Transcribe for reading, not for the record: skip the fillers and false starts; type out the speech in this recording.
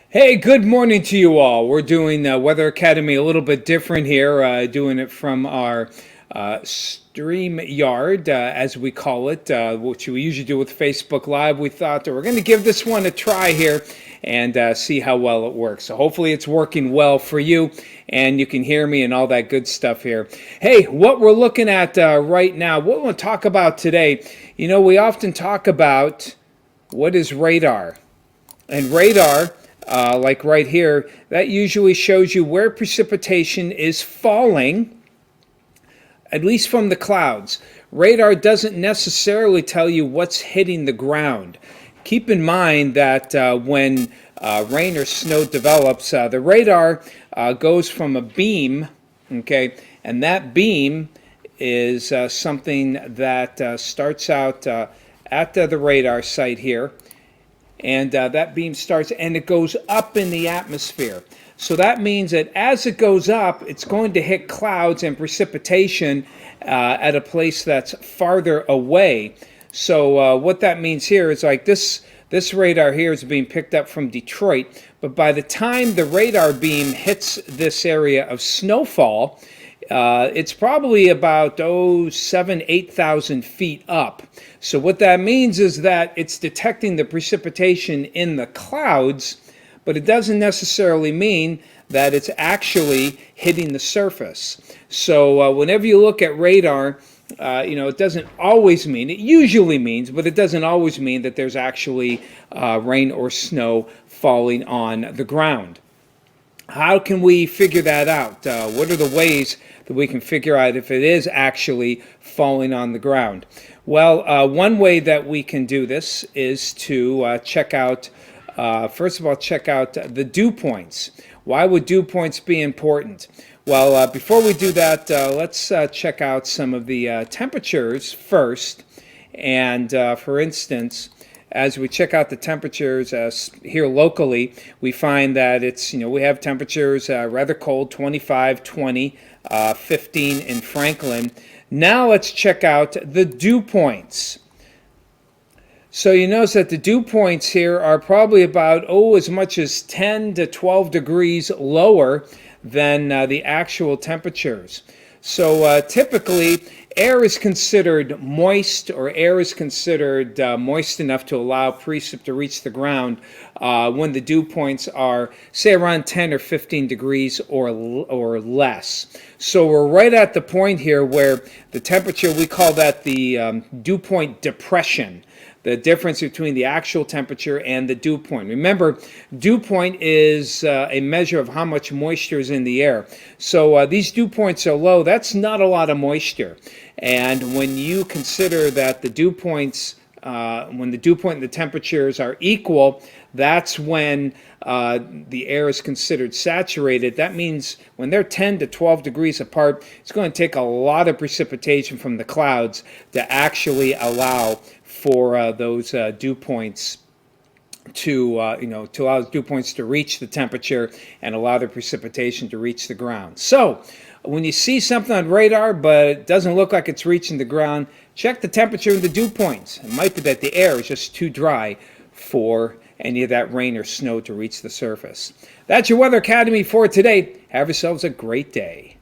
Hey, good morning to you all. We're doing Weather Academy a little bit different here, doing it from our stream yard, as we call it, which we usually do with Facebook Live. We thought that we're going to give this one a try here and see how well it works. So hopefully it's working well for you and you can hear me and all that good stuff here. Hey, what we're looking at right now, what we want to talk about today, we often talk about what is radar. And radar, like right here, that usually shows you where precipitation is falling, at least from the clouds. Radar doesn't necessarily tell you what's hitting the ground. Keep in mind that when rain or snow develops, the radar goes from a beam, okay, and that beam is something that starts out at the radar site here, and that beam starts and it goes up in the atmosphere. So that means that as it goes up, it's going to hit clouds and precipitation at a place that's farther away. So what that means here is like this radar here is being picked up from Detroit, but by the time the radar beam hits this area of snowfall, it's probably about 8,000 feet up. So what that means is that it's detecting the precipitation in the clouds, but it doesn't necessarily mean that it's actually hitting the surface. So whenever you look at radar, it doesn't always mean, it usually means, but it doesn't always mean that there's actually rain or snow falling on the ground. How can we figure that out? What are the ways that we can figure out if it is actually falling on the ground? Well, one way that we can do this is to check out, first of all, check out the dew points. Why would dew points be important? Well, before we do that, let's check out some of the temperatures first. And for instance, as we check out the temperatures here locally, we find that it's, we have temperatures rather cold, 25, 20, 15 in Franklin. Now let's check out the dew points. So you notice that the dew points here are probably about, as much as 10 to 12 degrees lower than the actual temperatures. So typically, air is considered moist, or air is considered moist enough to allow precip to reach the ground when the dew points are, say, around 10 or 15 degrees or less. So we're right at the point here where the temperature, we call that the dew point depression. The difference between the actual temperature and the dew point. Remember, dew point is a measure of how much moisture is in the air. So these dew points are low. That's not a lot of moisture. And when you consider that the dew points, when the dew point and the temperatures are equal, that's when the air is considered saturated. That means when they're 10 to 12 degrees apart, it's going to take a lot of precipitation from the clouds to actually allow for those dew points to allow the dew points to reach the temperature and allow the precipitation to reach the ground. So when you see something on radar but it doesn't look like it's reaching the ground, check the temperature of the dew points. It might be that the air is just too dry for any of that rain or snow to reach the surface. That's your Weather Academy for today. Have yourselves a great day.